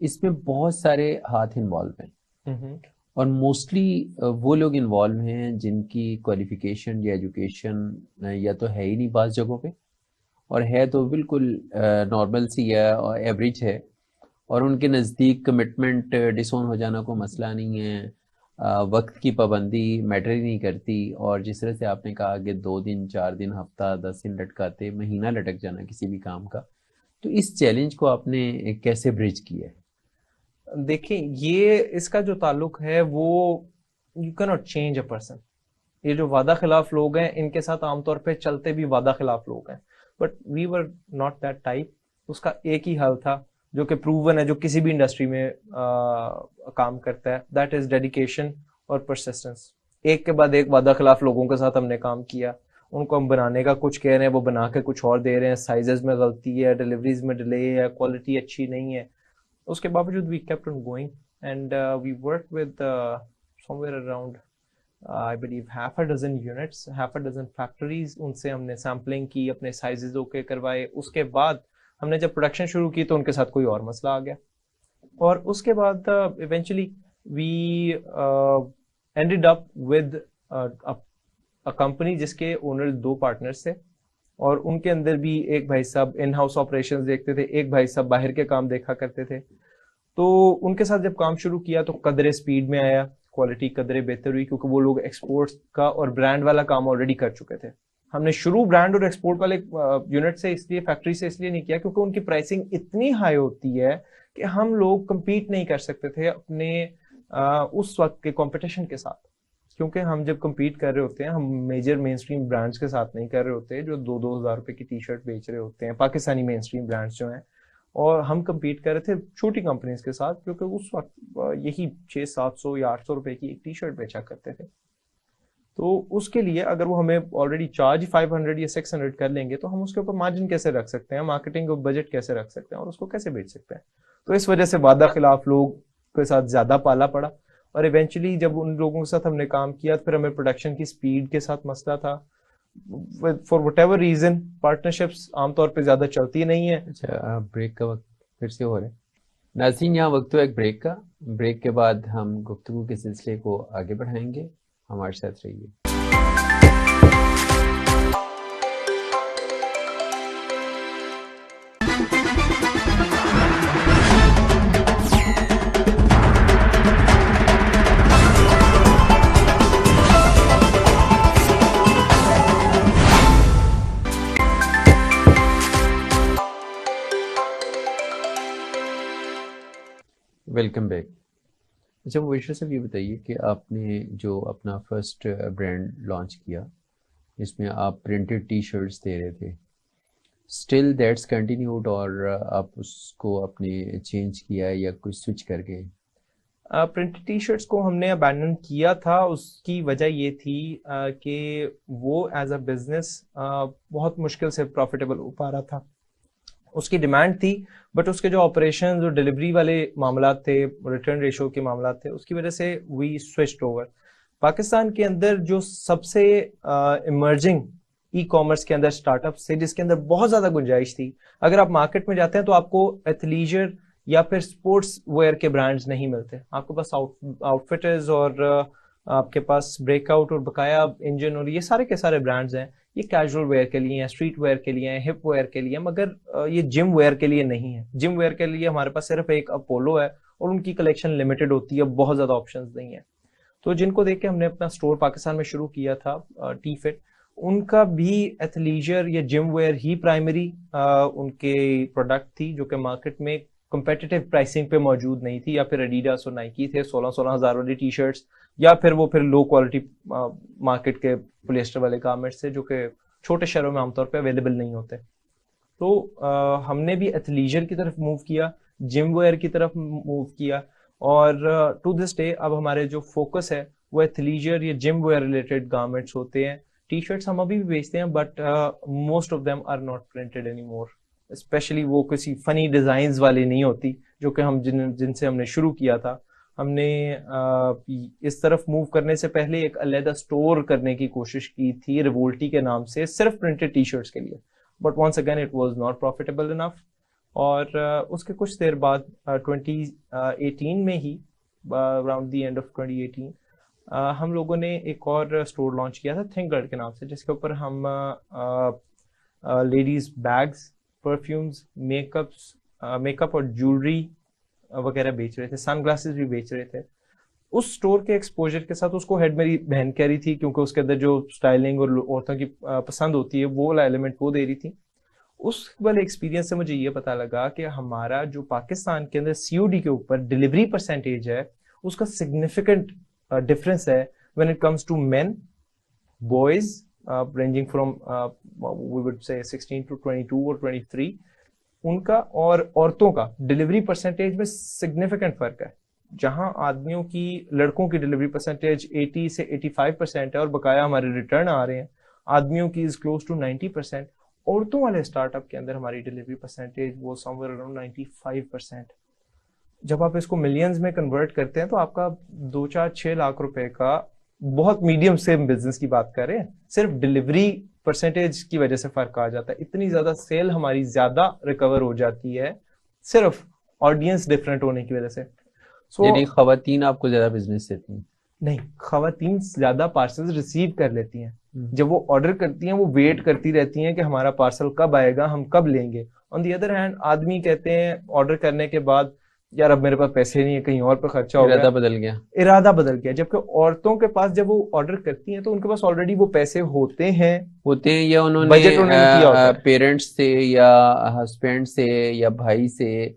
اس میں بہت سارے ہاتھ انوالو ہیں, اور موسٹلی وہ لوگ انوالو ہیں جن کی کوالیفیکیشن یا ایجوکیشن یا تو ہے ہی نہیں بعض جگہوں پہ, اور ہے تو بالکل نارمل سی ہے اور ایوریج ہے, اور ان کے نزدیک کمٹمنٹ ڈسون ہو جانا کوئی مسئلہ نہیں ہے, وقت کی پابندی میٹر ہی نہیں کرتی, اور جس طرح سے آپ نے کہا کہ 2 دن 4 دن ہفتہ 10 دن لٹکاتے مہینہ لٹک جانا کسی بھی کام کا, تو اس چیلنج کو آپ نے کیسے بریج کیا ہے؟ دیکھیں, یہ اس کا جو تعلق ہے وہ یو کی ناٹ چینج اے پرسن. یہ جو وعدہ خلاف لوگ ہیں ان کے ساتھ عام طور پہ چلتے بھی وعدہ خلاف لوگ ہیں, but we were not that type. اس کا ایک ہی حل تھا جو کہ پروون ہے, جو کسی بھی انڈسٹری میں کام کرتا ہے, دیٹ از ڈیڈیکیشن اور پرسسٹنس. ایک کے بعد ایک وعدہ خلاف لوگوں کے ساتھ ہم نے کام کیا, ان کو ہم بنانے کا کچھ کہہ رہے ہیں, وہ بنا کے کچھ اور دے رہے ہیں, سائزز میں غلطی ہے, ڈلیوریز میں ڈیلے ہے, کوالٹی اچھی نہیں ہے. اس کے باوجود we kept on going and we work with somewhere around I believe half a dozen units, half a dozen factories. ان سے ہم نے سیمپلنگ کی, اپنے سائزز اوکے کروائے. اس کے بعد ہم نے جب پروڈکشن شروع کی تو ان کے ساتھ کوئی اور مسئلہ آ گیا, اور اس کے بعد eventually we ended up with a company جس کے اونر 2 پارٹنرز تھے, اور ان کے اندر بھی ایک بھائی صاحب ان ہاؤس آپریشنز دیکھتے تھے, ایک بھائی صاحب باہر کے کام دیکھا کرتے تھے. تو ان کے ساتھ جب کام شروع کیا تو قدرے سپیڈ میں آیا, کوالٹی قدرے بہتر ہوئی, کیونکہ وہ لوگ ایکسپورٹس کا اور برانڈ والا کام آلریڈی کر چکے تھے. ہم نے شروع برانڈ اور ایکسپورٹ والے یونٹ سے اس لیے, فیکٹری سے اس لیے نہیں کیا کیونکہ ان کی پرائسنگ اتنی ہائی ہوتی ہے کہ ہم لوگ کمپیٹ نہیں کر سکتے تھے اپنے اس وقت کے کمپٹیشن کے ساتھ. کیونکہ ہم جب کمپیٹ کر رہے ہوتے ہیں, ہم میجر مین اسٹریم برانڈس کے ساتھ نہیں کر رہے ہوتے جو 2,000 روپے کی ٹی-شرٹ بیچ رہے ہوتے ہیں, پاکستانی مین اسٹریم برانڈس جو ہیں, اور ہم کمپیٹ کر رہے تھے چھوٹی کمپنیز کے ساتھ, کیونکہ اس وقت یہی 600-700 یا 800 روپے کی ایک ٹی-شرٹ بیچا کرتے تھے. تو اس کے لیے اگر وہ ہمیں آلریڈی چارج 500 یا 600 کر لیں گے تو ہم اس کے اوپر مارجن کیسے رکھ سکتے ہیں, مارکیٹنگ کا بجٹ کیسے رکھ سکتے ہیں, اور اس کو کیسے بیچ سکتے ہیں. تو اس وجہ سے وعدہ خلاف لوگ کے ساتھ زیادہ پالا پڑا, اور ایونچولی جب ان لوگوں کے ساتھ ہم نے کام کیا تو پھر ہمیں پروڈکشن کی سپیڈ کے ساتھ مسئلہ تھا. For what ever reason partnerships عام طور پہ زیادہ چلتی نہیں ہیں. اچھا, بریک کا وقت پھر سے ہو رہا ہے. ناظرین, یہاں وقت ہو ایک بریک کا. بریک کے بعد ہم گفتگو کے سلسلے کو آگے بڑھائیں گے, ہمارے ساتھ رہیے. Welcome back. اچھا مبشر صاحب, یہ بتائیے کہ آپ نے جو اپنا فرسٹ برانڈ لانچ کیا جس میں آپ پرنٹڈ ٹی شرٹس دے رہے تھے, اسٹل دیٹس کنٹینیوڈ, اور آپ اس کو اپنے چینج کیا یا کچھ سوئچ کر گئے؟ پرنٹڈ ٹی شرٹس کو ہم نے ابینڈن کیا تھا. اس کی وجہ یہ تھی کہ وہ ایز اے بزنس بہت مشکل سے پروفیٹیبل ہو پا رہا تھا. اس کی ڈیمانڈ تھی, بٹ اس کے جو آپریشنز اور ڈلیوری والے معاملات تھے, ریٹرن ریشو کے معاملات تھے, اس کی وجہ سے وی سوئچڈ اوور. پاکستان کے اندر جو سب سے ایمرجنگ ای کامرس کے اندر اسٹارٹ اپس تھے جس کے اندر بہت زیادہ گنجائش تھی, اگر آپ مارکیٹ میں جاتے ہیں تو آپ کو ایتھلیجر یا پھر اسپورٹس ویئر کے برانڈز نہیں ملتے, آپ کے پاس آؤٹ فٹرز اور آپ کے پاس بریک آؤٹ اور بقایا انجن اور یہ سارے کے سارے برانڈز ہیں. یہ کیجول ویئر کے لیے ہیں, اسٹریٹ ویئر کے لیے ہیں, ہپ ویئر کے لیے, مگر یہ جم ویئر کے لیے نہیں ہے. جم ویئر کے لیے ہمارے پاس صرف ایک اپولو ہے اور ان کی کلیکشن لمیٹڈ ہوتی ہے, بہت زیادہ آپشنز نہیں ہیں. تو جن کو دیکھ کے ہم نے اپنا اسٹور پاکستان میں شروع کیا تھا ٹی فٹ, ان کا بھی ایتھلیجر یا جم ویئر ہی پرائمری ان کے پروڈکٹ تھی, جو کہ مارکیٹ میں کمپیٹیٹیو پرائسنگ پہ موجود نہیں تھی. یا پھر ایڈیڈاس اور نائکی تھے 16 ہزار والی ٹی شرٹس, یا پھر لو کوالٹی مارکیٹ کے پولیسٹر والے گارمنٹس تھے جو کہ چھوٹے شہروں میں عام طور پہ اویلیبل نہیں ہوتے. تو ہم نے بھی ایتھلیجر کی طرف موو کیا, جم ویئر کی طرف موو کیا, اور ٹو دس ڈے اب ہمارے جو فوکس ہے وہ ایتھلیجر یا جم ویئر ریلیٹڈ گارمنٹس ہوتے ہیں. ٹی شرٹس ہم ابھی بھی بیچتے ہیں, but most of them are not printed anymore. Especially وہ کسی فنی ڈیزائنز والی نہیں ہوتی جو کہ ہم جن سے ہم نے شروع کیا تھا. ہم نے اس طرف موو کرنے سے پہلے ایک علیحدہ اسٹور کرنے کی کوشش کی تھی ریوولٹی کے نام سے, صرف پرنٹڈ ٹی شرٹس کے لیے, but once again it was not profitable enough. اور اس کے کچھ دیر بعد 2018 میں ہی, اراؤنڈ دی اینڈ آف 2018, ہم لوگوں نے ایک اور اسٹور لانچ کیا تھا تھنک گرل کے نام سے, جس کے اوپر ہم ladies bags, perfumes, makeup اور جیولری وغیرہ بیچ رہے تھے, سن گلاسز بھی بیچ رہے تھے. اس اسٹور کے ایکسپوجر کے ساتھ اس کو ہیڈ میری بہن کہہ رہی تھی, کیونکہ اس کے اندر جو اسٹائلنگ اور عورتوں کی پسند ہوتی ہے وہ والا ایلیمنٹ وہ دے رہی تھی. اس والے ایکسپیرینس سے مجھے یہ پتا لگا کہ ہمارا جو پاکستان کے اندر سی او ڈی کے اوپر ڈلیوری پرسنٹیج ہے اس کا سگنیفیکنٹ ڈفرینس ہے when it comes to men, boys ranging from we would say 16 to 22 or 23, ان کا اور عورتوں کا ڈلیوری پرسنٹیج میں سگنیفیکنٹ فرق ہے. جہاں آدمیوں کی, لڑکوں کی ڈلیوری پرسنٹیج 80 سے 85% ہے اور بقایا ہمارے ریٹرن آ رہے ہیں, آدمیوں کی از کلوز ٹو 90%. عورتوں والے اسٹارٹ اپ کے اندر ہماری ڈلیوری پرسنٹیج وہ سم ویئر اراؤنڈ 95%. جب آپ اس کو ملینز میں کنورٹ کرتے ہیں تو آپ کا 2-4-6 لاکھ روپے کا بہت میڈیم سے بزنس کی بات کر رہے ہیں, صرف ڈلیوری پرسنٹیج کی وجہ سے فرق آ جاتا ہے. اتنی زیادہ سیل ہماری زیادہ ریکور ہو جاتی ہے صرف آڈینس ڈفرینٹ ہونے کی وجہ سے. یعنی خواتین آپ کو زیادہ بزنس دیتی ہیں؟ نہیں, خواتین زیادہ پارسل ریسیو کر لیتی ہیں. جب وہ آرڈر کرتی ہیں وہ ویٹ کرتی رہتی ہیں کہ ہمارا پارسل کب آئے گا, ہم کب لیں گے. آن دی ادر ہینڈ آدمی کہتے ہیں آرڈر کرنے کے بعد یار اب میرے پاس پیسے نہیں ہے, کہیں اور پہ خرچہ ہو گیا, ارادہ بدل گیا. جبکہ عورتوں کے پاس جب وہ آرڈر کرتی ہیں تو ان کے پاس آلریڈی وہ پیسے ہوتے ہیں یا انہوں نے پیرنٹس سے یا ہسبینڈ سے یا بھائی سے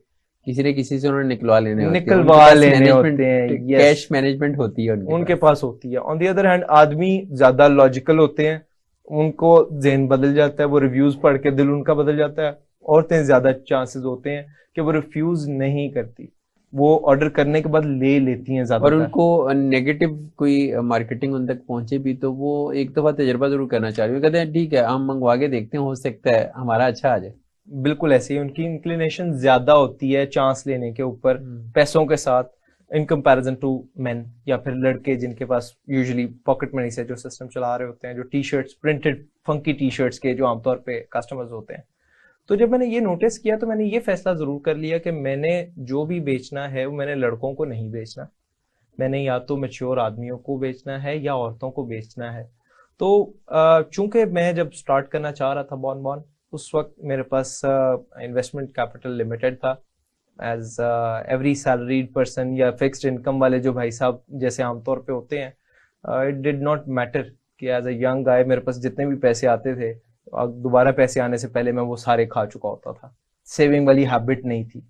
کسی نہ کسی سے انہوں نے نکلوا لینے ہوتے ہیں, کیش مینجمنٹ ہوتی ہے ان کے پاس ہوتی ہے. آن دی ادر ہینڈ آدمی زیادہ لاجیکل ہوتے ہیں, ان کو ذہن بدل جاتا ہے, وہ ریویوز پڑھ کے دل ان کا بدل جاتا ہے. عورتیں زیادہ چانسز ہوتے ہیں کہ وہ ریفیوز نہیں کرتی, وہ آرڈر کرنے کے بعد لے لیتی ہیں زیادہ. اور ان کو نیگیٹو کوئی مارکیٹنگ ان تک پہنچے بھی تو وہ ایک دفعہ تجربہ ضرور کرنا چاہیے, کہتے ہیں ٹھیک ہے ہم منگوا کے دیکھتے ہیں, ہو سکتا ہے ہمارا اچھا آ جائے. بالکل ایسے ہی ان کی انکلینیشن زیادہ ہوتی ہے چانس لینے کے اوپر پیسوں کے ساتھ ان کمپیریزن ٹو مین, یا پھر لڑکے جن کے پاس یوزلی پاکٹ منی سے جو سسٹم چلا رہے ہوتے ہیں, جو T shirts printed funky T shirts کے جو عام طور پہ کسٹمرز ہوتے ہیں. تو جب میں نے یہ نوٹس کیا تو میں نے یہ فیصلہ ضرور کر لیا کہ میں نے جو بھی بیچنا ہے وہ میں نے لڑکوں کو نہیں بیچنا, میں نے یا تو میچور آدمیوں کو بیچنا ہے یا عورتوں کو بیچنا ہے. تو چونکہ میں جب سٹارٹ کرنا چاہ رہا تھا بون اس وقت میرے پاس انویسٹمنٹ کیپٹل لمیٹڈ تھا. ایز ایوری سیلریڈ پرسن یا فکسڈ انکم والے جو بھائی صاحب جیسے عام طور پہ ہوتے ہیں, اٹ ڈڈ ناٹ میٹر کہ ایز اے ینگ گائے میرے پاس جتنے بھی پیسے آتے تھے دوبارہ پیسے آنے سے پہلے میں وہ سارے کھا چکا ہوتا تھا. سیونگ والی ہیبٹ نہیں تھی.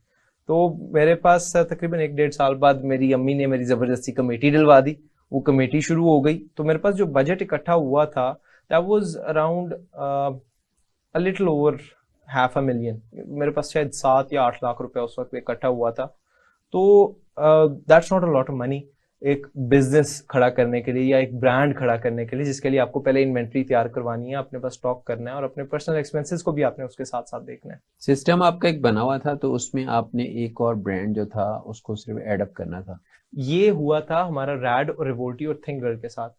تو میرے پاس تقریباً 1-1.5 سال بعد میری امی نے میری زبردستی کمیٹی ڈلوا دی, وہ کمیٹی شروع ہو گئی. تو میرے پاس جو بجٹ اکٹھا ہوا تھا that was around a little over $500,000. میرے پاس شاید 7 یا 8 لاکھ روپے اس وقت اکٹھا ہوا تھا. تو that's not a lot of money ایک بزنس کھڑا کرنے کے لیے یا ایک برانڈ کھڑا کرنے کے لیے, جس کے لیے آپ کو پہلے انوینٹری تیار کروانی ہے, اپنے پاس اسٹاک کرنا ہے اور اپنے پرسنل ایکسپینسز کو بھی آپ نے اس کے ساتھ ساتھ دیکھنا ہے. سسٹم آپ کا ایک بنا ہوا تھا تو اس میں آپ نے ایک اور برانڈ جو تھا اس کو صرف ایڈ اپ کرنا تھا. یہ ہوا تھا ہمارا ریڈ اور ریوولٹی اور تھنک گرل کے ساتھ.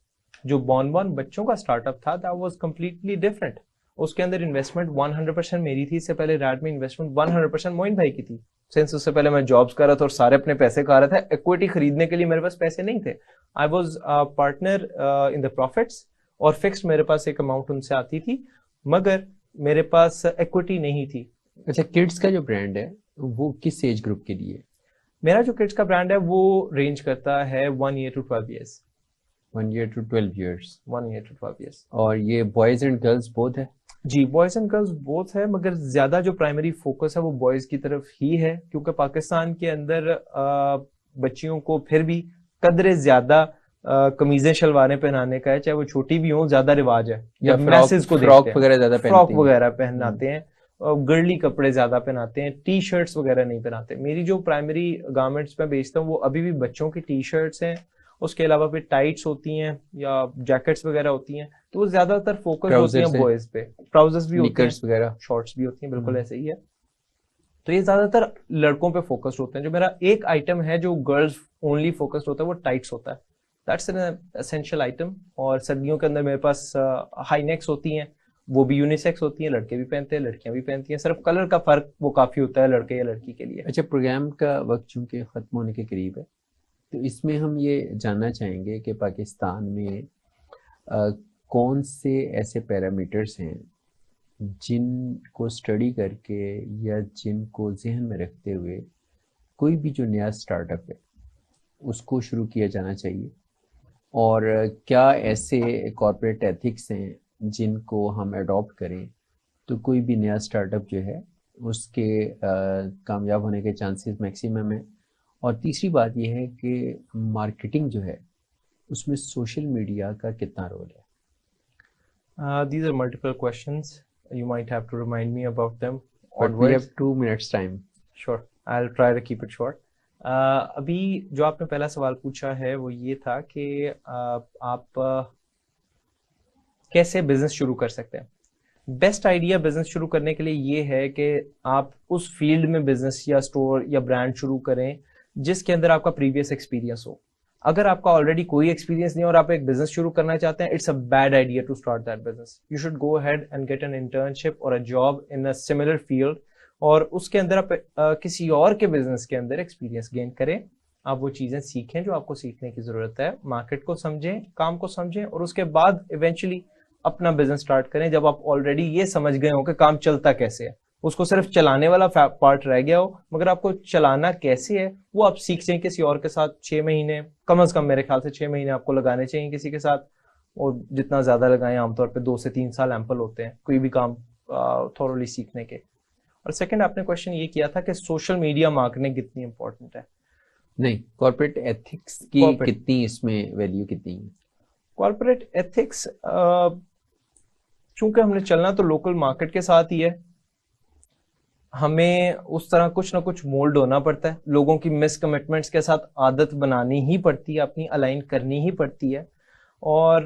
جو بون بچوں کا اسٹارٹ اپ تھا that was completely different. اس کے اندر انویسٹمنٹ 100% میری تھی. اس سے پہلے ریڈ میں انویسٹمنٹ 100% موین بھائی کی تھی. سنس اس سے پہلے میں جابس کر رہا تھا اور سارے اپنے پیسے کھا رہا تھا, ایکویٹی خریدنے کے لیے میرے پاس پیسے نہیں تھے. I was partner in the profits, اور فکسڈ میرے پاس ایک اماؤنٹ ان سے آتی تھی, مگر میرے پاس ایکویٹی نہیں تھی. اچھا, کڈس کا جو برانڈ ہے وہ کس ایج گروپ کے لیے؟ میرا جو کڈس کا برانڈ ہے وہ رینج کرتا ہے 1 year to 12 years. 1 year to 12 years. 1 year to 12 years. اور یہ بوائز اینڈ گرلس بوتھ ہے؟ جی, بوائز اینڈ گرلس بوتھ ہے, مگر زیادہ جو پرائمری فوکس ہے وہ بوائز کی طرف ہی ہے, کیونکہ پاکستان کے اندر بچیوں کو پھر بھی قدرے زیادہ قمیضیں شلواریں پہنانے کا ہے, چاہے وہ چھوٹی بھی ہوں, زیادہ رواج ہے. یا فراک وغیرہ زیادہ پہنتے ہیں, فراک وغیرہ پہناتے ہیں, گرلی کپڑے زیادہ پہناتے ہیں, ٹی شرٹس وغیرہ نہیں پہناتے. میری جو پرائمری گارمنٹس میں بیچتا ہوں وہ ابھی بھی بچوں کی ٹی شرٹس ہیں, اس کے علاوہ پھر ٹائٹس ہوتی ہیں یا جیکٹس وغیرہ ہوتی ہیں, تو وہ زیادہ تر فوکس ہوتی ہیں بوائز پہ. ٹراؤزرز بھی ہوتے ہیں وغیرہ, شارٹس بھی ہوتی ہیں, بالکل ایسے ہی ہے. تو یہ زیادہ تر لڑکوں پہ فوکس ہوتے ہیں. جو میرا ایک آئٹم ہے جو گرلز اونلی فوکسڈ ہوتا ہے وہ ٹائٹس ہوتا ہے. That's an essential item. اور سردیوں کے اندر میرے پاس ہائی نیکس ہوتی ہیں, وہ بھی یونیسیکس ہوتی ہیں, لڑکے بھی پہنتے ہیں لڑکیاں بھی پہنتی ہیں, صرف کلر کا فرق وہ کافی ہوتا ہے لڑکے یا لڑکی کے لیے. اچھا, پروگرام کا وقت چونکہ ختم ہونے کے قریب ہے, تو اس میں ہم یہ جاننا چاہیں گے کہ پاکستان میں کون سے ایسے پیرامیٹرز ہیں جن کو اسٹڈی کر کے یا جن کو ذہن میں رکھتے ہوئے کوئی بھی جو نیا اسٹارٹ اپ ہے اس کو شروع کیا جانا چاہیے, اور کیا ایسے کارپوریٹ ایتھکس ہیں جن کو ہم اڈاپٹ کریں تو کوئی بھی نیا اسٹارٹ اپ جو ہے اس کے کامیاب ہونے کے چانسز میکسیمم ہیں. اور تیسری بات یہ ہے کہ مارکیٹنگ جو ہے اس میں سوشل میڈیا کا کتنا رول ہے؟ These are multiple questions. You might have to remind me about them. But we have 2 minutes time. Sure. I'll try to keep it short. ابھی جو آپ نے پہلا سوال پوچھا ہے وہ یہ تھا کہ آپ کیسے بزنس شروع کر سکتے ہیں. بیسٹ آئیڈیا بزنس شروع کرنے کے لیے یہ ہے کہ آپ اس فیلڈ میں بزنس یا اسٹور یا برانڈ شروع کریں جس کے اندر آپ کا پریویس ایکسپیرینس ہو. اگر آپ کا آلریڈی کوئی ایکسپیرینس نہیں اور آپ ایک بزنس شروع کرنا چاہتے ہیں, it's a bad idea to start that business. You should go head and get an internship اور a job in a similar field, اور اس کے اندر آپ کسی اور کے بزنس کے اندر ایکسپیرینس گین کریں. آپ وہ چیزیں سیکھیں جو آپ کو سیکھنے کی ضرورت ہے, مارکیٹ کو سمجھیں, کام کو سمجھیں, اور اس کے بعد ایونچولی اپنا بزنس اسٹارٹ کریں جب آپ آلریڈی یہ سمجھ گئے ہو کہ کام چلتا کیسے ہے. اس کو صرف چلانے والا پارٹ رہ گیا ہو, مگر آپ کو چلانا کیسے ہے وہ آپ سیکھ جائیں کسی اور کے ساتھ. 6 مہینے کم از کم, میرے خیال سے 6 مہینے آپ کو لگانے چاہیے کسی کے ساتھ, اور جتنا زیادہ لگائیں عام طور پہ 2 سے 3 سال ایمپل ہوتے ہیں کوئی بھی کام تھورولی سیکھنے کے. اور سیکنڈ آپ نے کوشچن یہ کیا تھا کہ سوشل میڈیا مارکیٹنگ کتنی امپورٹنٹ ہے. نہیں, کارپوریٹ ایتھکس کی کتنی اس میں ویلیو کتنی ہے؟ کارپوریٹ ایتھکس چونکہ ہم نے چلنا تو لوکل مارکیٹ کے ساتھ ہی ہے, ہمیں اس طرح کچھ نہ کچھ مولڈ ہونا پڑتا ہے, لوگوں کی مس کمٹمنٹس کے ساتھ عادت بنانی ہی پڑتی ہے, اپنی الائن کرنی ہی پڑتی ہے. اور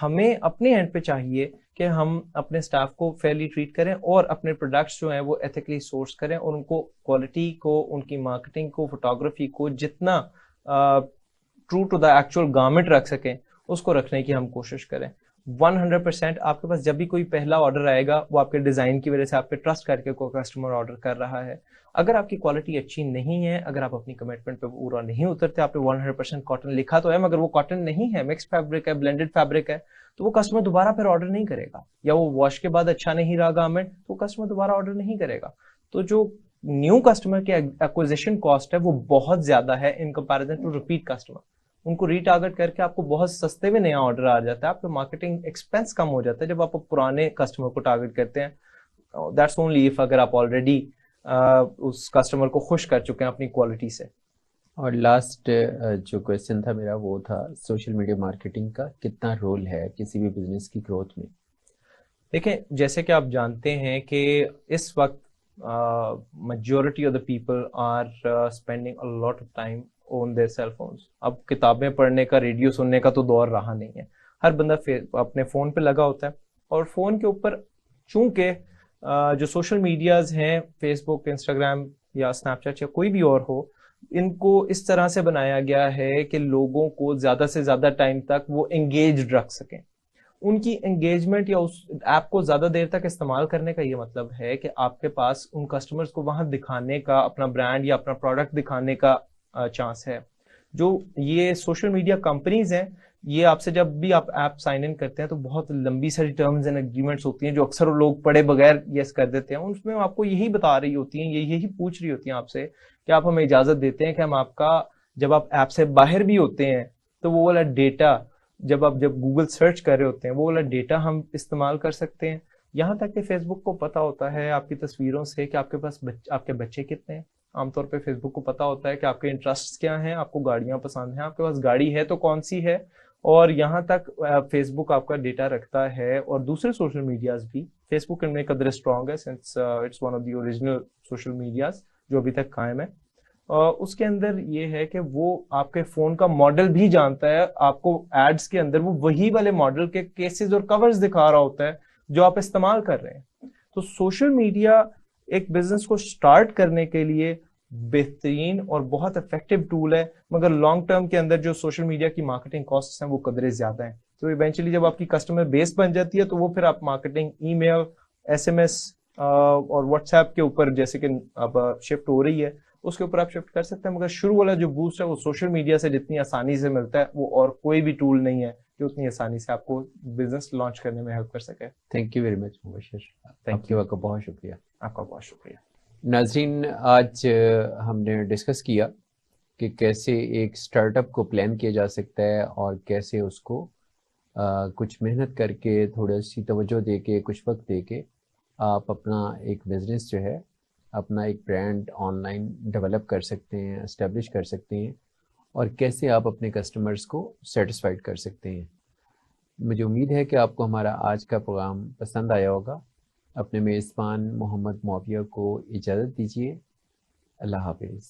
ہمیں اپنے اینڈ پہ چاہیے کہ ہم اپنے سٹاف کو فیئرلی ٹریٹ کریں اور اپنے پروڈکٹس جو ہیں وہ ایتھیکلی سورس کریں, اور ان کو کوالٹی کو, ان کی مارکیٹنگ کو, فوٹوگرافی کو جتنا true to the actual garment رکھ سکیں اس کو رکھنے کی ہم کوشش کریں. 100% آپ کے پاس جب بھی کوئی پہلا آرڈر آئے گا وہ آپ کے ڈیزائن کی وجہ سے آپ پہ ٹرسٹ کر کے کوئی کسٹمر آرڈر کر رہا ہے. اگر آپ کی کوالٹی اچھی نہیں ہے, اگر آپ اپنی کمٹمنٹ پہ پورا نہیں اترتے, آپ پہ 100% کاٹن لکھا تو ہے مگر وہ کاٹن نہیں ہے, مکس فیبرک ہے, بلینڈڈ فیبرک ہے, تو وہ کسٹمر دوبارہ پھر آرڈر نہیں کرے گا. یا وہ واش کے بعد اچھا نہیں رہا گارمنٹ تو وہ کسٹمر دوبارہ آرڈر نہیں کرے گا. تو جو نیو کسٹمر کی ایکوزیشن کاسٹ ہے وہ بہت زیادہ ہے in comparison to repeat customer. ان کو ری ٹارگٹ کر کے آپ کو بہت سستے میں نیا آرڈر آ جاتا ہے, آپ کا مارکیٹنگ ایکسپینس کم ہو جاتا ہے جب آپ پرانے کسٹمر کو ٹارگٹ کرتے ہیں. دیٹس اونلی اف اگر آپ آلریڈی اس کسٹمر کو خوش کر چکے ہیں اپنی کوالٹی سے. اور لاسٹ جو کویشچن تھا میرا وہ تھا سوشل میڈیا مارکیٹنگ کا کتنا رول ہے کسی بھی بزنس کی گروتھ میں؟ دیکھیں, جیسے کہ آپ جانتے ہیں کہ اس وقت majority of the people are spending a lot of time on their cell phones. اب کتابیں پڑھنے کا, ریڈیو سننے کا تو دور رہا نہیں ہے, ہر بندہ اپنے فون پہ لگا ہوتا ہے. اور فون کے اوپر چونکہ جو سوشل میڈیاز ہیں, فیس بک, انسٹاگرام یا اسنیپ چیٹ یا کوئی بھی اور ہو, ان کو اس طرح سے بنایا گیا ہے کہ لوگوں کو زیادہ سے زیادہ ٹائم تک وہ انگیجڈ رکھ سکیں. ان کی انگیجمنٹ یا اس ایپ کو زیادہ دیر تک استعمال کرنے کا یہ مطلب ہے کہ آپ کے پاس ان کسٹمرز کو وہاں دکھانے کا، اپنا برانڈ یا اپنا پروڈکٹ دکھانے کا چانس ہے. جو یہ سوشل میڈیا کمپنیز ہیں، یہ آپ سے جب بھی آپ ایپ سائن ان کرتے ہیں تو بہت لمبی ساری ٹرمز اینڈ اگریمنٹس ہوتی ہیں جو اکثر لوگ پڑھے بغیر یس کر دیتے ہیں. اس میں آپ کو یہی بتا رہی ہوتی ہیں، یہی پوچھ رہی ہوتی ہیں آپ سے کہ آپ ہمیں اجازت دیتے ہیں کہ ہم آپ کا، جب آپ ایپ سے باہر بھی ہوتے ہیں تو وہ والا ڈیٹا، جب گوگل سرچ کر رہے ہوتے ہیں، وہ والا ڈیٹا ہم استعمال کر سکتے ہیں. یہاں تک کہ فیس بک کو پتا ہوتا ہے آپ کی تصویروں سے کہ آپ کے پاس آپ کے بچے کتنے ہیں. عام طور پہ فیس بک کو پتا ہوتا ہے کہ آپ کے انٹرسٹ کیا ہیں، آپ کو گاڑیاں پسند ہیں، آپ کے پاس گاڑی ہے تو کون سی ہے. اور یہاں تک فیس بک آپ کا ڈیٹا رکھتا ہے، اور دوسرے سوشل میڈیاز بھی. فیس بک ان میں قدر اسٹرانگ ہے since it's one of the original social medias جو ابھی تک قائم ہے. اس کے اندر یہ ہے کہ وہ آپ کے فون کا ماڈل بھی جانتا ہے. آپ کو ایڈز کے اندر وہ وہی والے ماڈل کے کیسز اور کورز دکھا رہا ہوتا ہے جو آپ استعمال کر رہے ہیں. تو سوشل میڈیا ایک بزنس کو سٹارٹ کرنے کے لیے بہترین اور بہت افیکٹو ٹول ہے، مگر لانگ ٹرم کے اندر جو سوشل میڈیا کی مارکیٹنگ کاسٹ ہیں وہ قدرے زیادہ ہیں. تو ایونچولی جب آپ کی کسٹمر بیس بن جاتی ہے تو وہ پھر آپ مارکیٹنگ، ای میل، ایس ایم ایس اور واٹس ایپ کے اوپر جیسے کہ اب شفٹ ہو رہی ہے اس کے اوپر آپ شفٹ کر سکتے ہیں. مگر شروع والا جو بوسٹ ہے وہ سوشل میڈیا سے جتنی آسانی سے ملتا ہے وہ اور کوئی بھی ٹول نہیں ہے جو اتنی آسانی سے آپ کو بزنس لانچ کرنے میں ہیلپ کر سکے. تھینک یو ویری مچ مبشر، آپ کے وقت کا بہت شکریہ. آپ کا بہت شکریہ. ناظرین، آج ہم نے ڈسکس کیا کہ کیسے ایک اسٹارٹ اپ کو پلان کیا جا سکتا ہے اور کیسے اس کو کچھ محنت کر کے، تھوڑی سی توجہ دے کے، کچھ وقت دے کے آپ اپنا ایک بزنس جو ہے، اپنا ایک برانڈ آن لائن ڈیولپ کر سکتے ہیں، اسٹیبلش کر سکتے ہیں، اور کیسے آپ اپنے کسٹمرز کو سیٹسفائڈ کر سکتے ہیں. مجھے امید ہے کہ آپ کو ہمارا آج کا پروگرام پسند آیا ہوگا. اپنے میزبان محمد معاویہ کو اجازت دیجیے. اللہ حافظ.